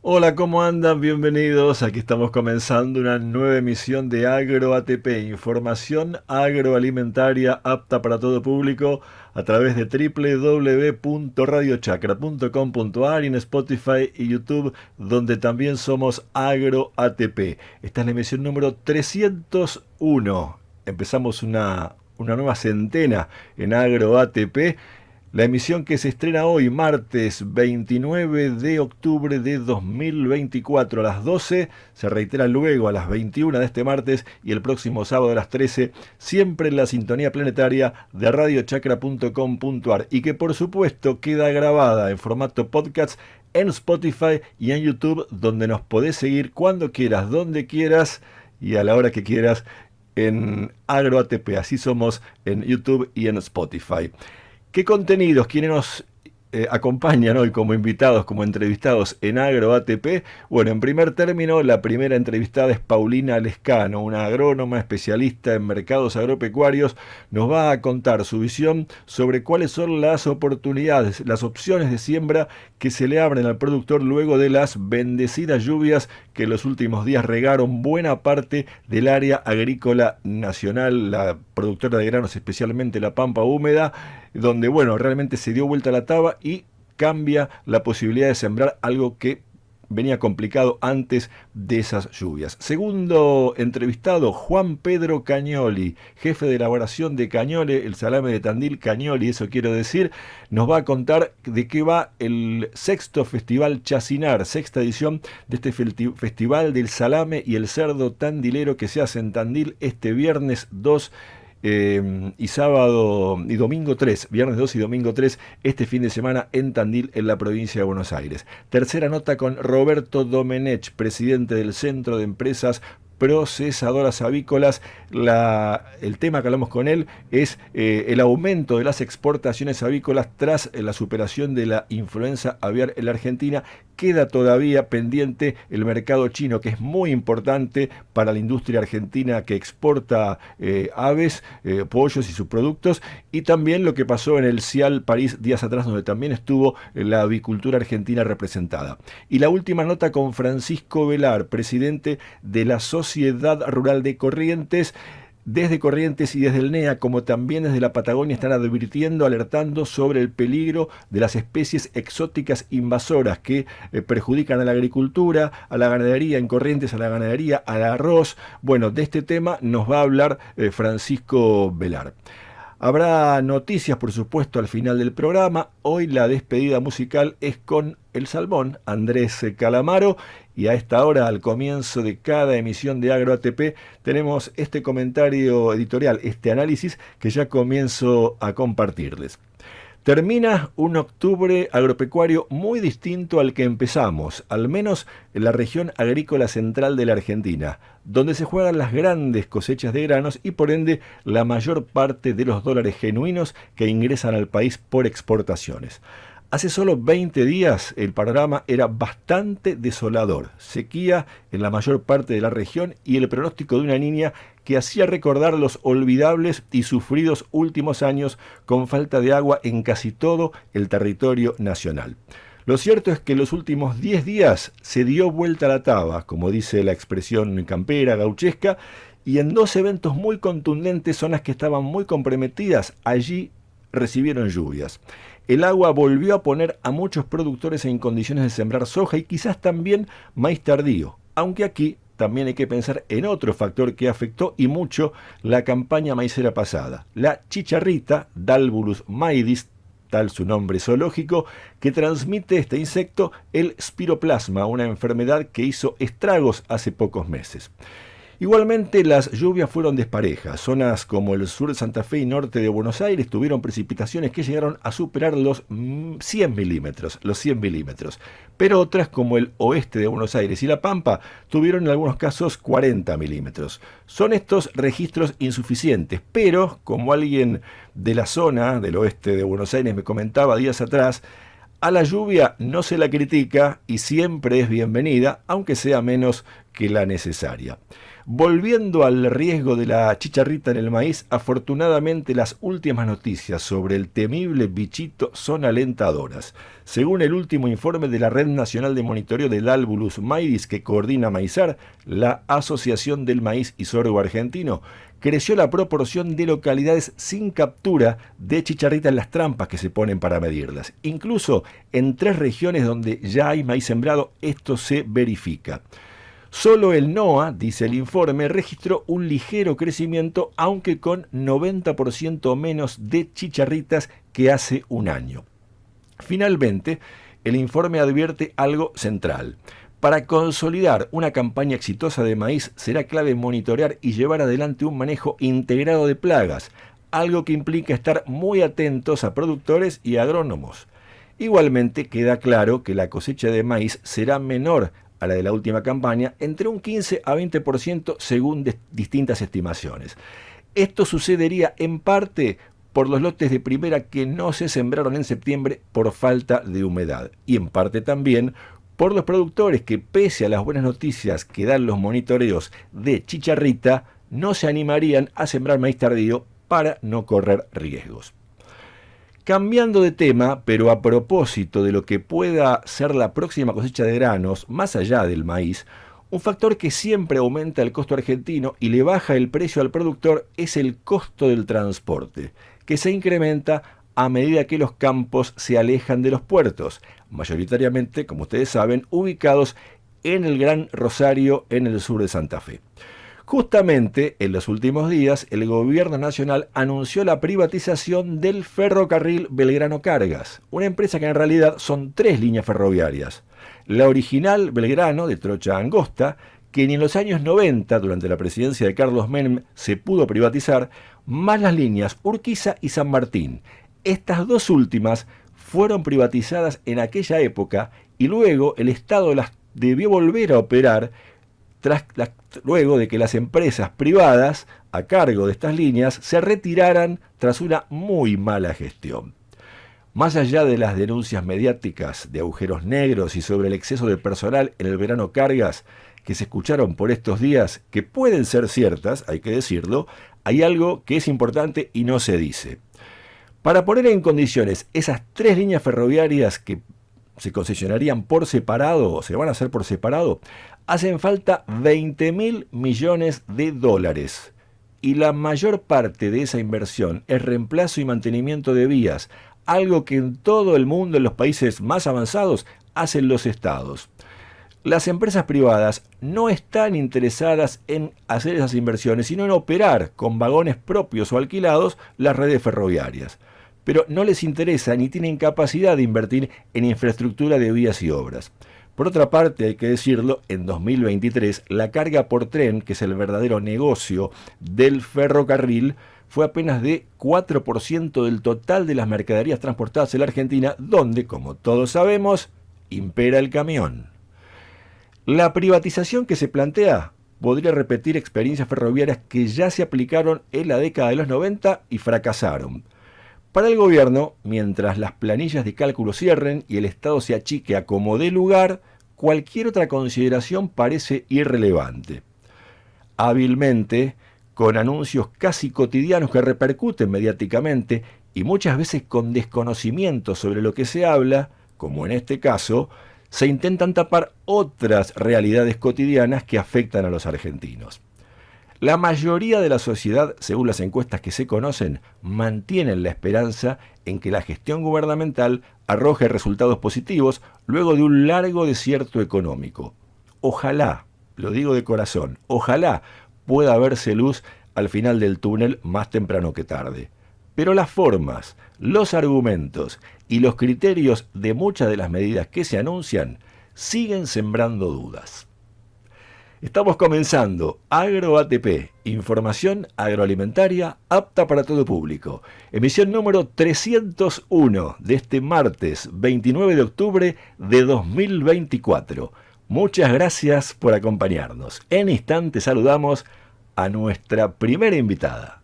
Hola, ¿cómo andan? Bienvenidos. Aquí estamos comenzando una nueva emisión de Agro ATP, información agroalimentaria apta para todo público a través de www.radiochacra.com.ar y en Spotify y YouTube, donde también somos Agro ATP. Esta es la emisión número 301. Empezamos una nueva centena en Agro ATP. La emisión que se estrena hoy, martes 29 de octubre de 2024 a las 12, se reitera luego a las 21 de este martes y el próximo sábado a las 13, siempre en la sintonía planetaria de radiochacra.com.ar y que por supuesto queda grabada en formato podcast en Spotify y en YouTube, donde nos podés seguir cuando quieras, donde quieras y a la hora que quieras en AgroATP. Así somos en YouTube y en Spotify. ¿Qué contenidos? ¿Quiénes nos acompañan hoy como invitados, como entrevistados en Agro ATP? Bueno, en primer término, la primera entrevistada es Paulina Lescano, una agrónoma especialista en mercados agropecuarios. Nos va a contar su visión sobre cuáles son las oportunidades, las opciones de siembra que se le abren al productor luego de las bendecidas lluvias que en los últimos días regaron buena parte del área agrícola nacional, la productora de granos, especialmente la pampa húmeda, donde, bueno, realmente se dio vuelta la taba y cambia la posibilidad de sembrar algo que venía complicado antes de esas lluvias. Segundo entrevistado, Juan Pedro Cañoli, jefe de elaboración de Cañole, el salame de Tandil Cañoli, eso quiero decir, nos va a contar de qué va el sexto Festival Chacinar, sexta edición de este festival del salame y el cerdo tandilero que se hace en Tandil este viernes 2 y sábado y domingo 3, viernes 2 y domingo 3, este fin de semana en Tandil, en la provincia de Buenos Aires. Tercera nota con Roberto Domenech, presidente del Centro de Empresas Procesadoras Avícolas. El tema que hablamos con él es el aumento de las exportaciones avícolas tras la superación de la influenza aviar en la Argentina. Queda todavía pendiente el mercado chino, que es muy importante para la industria argentina que exporta aves, pollos y sus productos, y también lo que pasó en el CIAL París días atrás, donde también estuvo la avicultura argentina representada. Y la última nota con Francisco Velar, presidente de la Sociedad Rural de Corrientes. Desde Corrientes y desde el NEA, como también desde la Patagonia, están advirtiendo, alertando sobre el peligro de las especies exóticas invasoras que perjudican a la agricultura, a la ganadería en Corrientes, a la ganadería, al arroz. Bueno, de este tema nos va a hablar Francisco Velar. Habrá noticias, por supuesto, al final del programa. Hoy la despedida musical es con el salmón, Andrés Calamaro. Y a esta hora, al comienzo de cada emisión de Agro ATP, tenemos este comentario editorial, este análisis que ya comienzo a compartirles. Termina un octubre agropecuario muy distinto al que empezamos, al menos en la región agrícola central de la Argentina, donde se juegan las grandes cosechas de granos y por ende la mayor parte de los dólares genuinos que ingresan al país por exportaciones. Hace solo 20 días el panorama era bastante desolador, sequía en la mayor parte de la región y el pronóstico de una niña que hacía recordar los olvidables y sufridos últimos años con falta de agua en casi todo el territorio nacional. Lo cierto es que en los últimos 10 días se dio vuelta la taba, como dice la expresión campera, gauchesca, y en dos eventos muy contundentes, zonas que estaban muy comprometidas, allí recibieron lluvias. El agua volvió a poner a muchos productores en condiciones de sembrar soja y quizás también maíz tardío, aunque aquí también hay que pensar en otro factor que afectó y mucho la campaña maicera pasada, la chicharrita, Dalbulus maidis, tal su nombre zoológico, que transmite este insecto el spiroplasma, una enfermedad que hizo estragos hace pocos meses. Igualmente las lluvias fueron desparejas. Zonas como el sur de Santa Fe y norte de Buenos Aires tuvieron precipitaciones que llegaron a superar los 100 milímetros. Pero otras como el oeste de Buenos Aires y La Pampa tuvieron en algunos casos 40 milímetros. Son estos registros insuficientes, pero como alguien de la zona del oeste de Buenos Aires me comentaba días atrás, a la lluvia no se la critica y siempre es bienvenida, aunque sea menos que la necesaria. Volviendo al riesgo de la chicharrita en el maíz, afortunadamente las últimas noticias sobre el temible bichito son alentadoras. Según el último informe de la Red Nacional de Monitoreo del Albulus Maidis que coordina Maizar, la Asociación del Maíz y Sorgo Argentino, creció la proporción de localidades sin captura de chicharrita en las trampas que se ponen para medirlas. Incluso en 3 regiones donde ya hay maíz sembrado, esto se verifica. Solo el NOA, dice el informe, registró un ligero crecimiento, aunque con 90% menos de chicharritas que hace un año. Finalmente, el informe advierte algo central. Para consolidar una campaña exitosa de maíz será clave monitorear y llevar adelante un manejo integrado de plagas, algo que implica estar muy atentos a productores y agrónomos. Igualmente queda claro que la cosecha de maíz será menor a la de la última campaña, entre un 15 a 20% según distintas estimaciones. Esto sucedería en parte por los lotes de primera que no se sembraron en septiembre por falta de humedad, y en parte también por los productores que, pese a las buenas noticias que dan los monitoreos de chicharrita, no se animarían a sembrar maíz tardío para no correr riesgos. Cambiando de tema, pero a propósito de lo que pueda ser la próxima cosecha de granos, más allá del maíz, un factor que siempre aumenta el costo argentino y le baja el precio al productor es el costo del transporte, que se incrementa a medida que los campos se alejan de los puertos, mayoritariamente, como ustedes saben, ubicados en el Gran Rosario, en el sur de Santa Fe. Justamente en los últimos días, el gobierno nacional anunció la privatización del ferrocarril Belgrano Cargas, una empresa que en realidad son 3 líneas ferroviarias. La original Belgrano, de trocha angosta, que ni en los años 90, durante la presidencia de Carlos Menem, se pudo privatizar, más las líneas Urquiza y San Martín. Estas 2 últimas fueron privatizadas en aquella época y luego el Estado las debió volver a operar luego de que las empresas privadas a cargo de estas líneas se retiraran tras una muy mala gestión. Más allá de las denuncias mediáticas de agujeros negros y sobre el exceso de personal en el Belgrano Cargas que se escucharon por estos días, que pueden ser ciertas, hay que decirlo, hay algo que es importante y no se dice. Para poner en condiciones esas 3 líneas ferroviarias que se concesionarían por separado o se van a hacer por separado, hacen falta 20.000 millones de dólares. Y la mayor parte de esa inversión es reemplazo y mantenimiento de vías, algo que en todo el mundo, en los países más avanzados, hacen los estados. Las empresas privadas no están interesadas en hacer esas inversiones, sino en operar con vagones propios o alquilados las redes ferroviarias. Pero no les interesa ni tienen capacidad de invertir en infraestructura de vías y obras. Por otra parte, hay que decirlo, en 2023 la carga por tren, que es el verdadero negocio del ferrocarril, fue apenas de 4% del total de las mercaderías transportadas en la Argentina, donde, como todos sabemos, impera el camión. La privatización que se plantea podría repetir experiencias ferroviarias que ya se aplicaron en la década de los 90 y fracasaron. Para el gobierno, mientras las planillas de cálculo cierren y el Estado se achique a como dé lugar, cualquier otra consideración parece irrelevante. Hábilmente, con anuncios casi cotidianos que repercuten mediáticamente y muchas veces con desconocimiento sobre lo que se habla, como en este caso, se intentan tapar otras realidades cotidianas que afectan a los argentinos. La mayoría de la sociedad, según las encuestas que se conocen, mantienen la esperanza en que la gestión gubernamental arroje resultados positivos luego de un largo desierto económico. Ojalá, lo digo de corazón, ojalá pueda verse luz al final del túnel más temprano que tarde. Pero las formas, los argumentos y los criterios de muchas de las medidas que se anuncian siguen sembrando dudas. Estamos comenzando AgroATP, información agroalimentaria apta para todo público. Emisión número 301 de este martes 29 de octubre de 2024. Muchas gracias por acompañarnos. En instantes saludamos a nuestra primera invitada.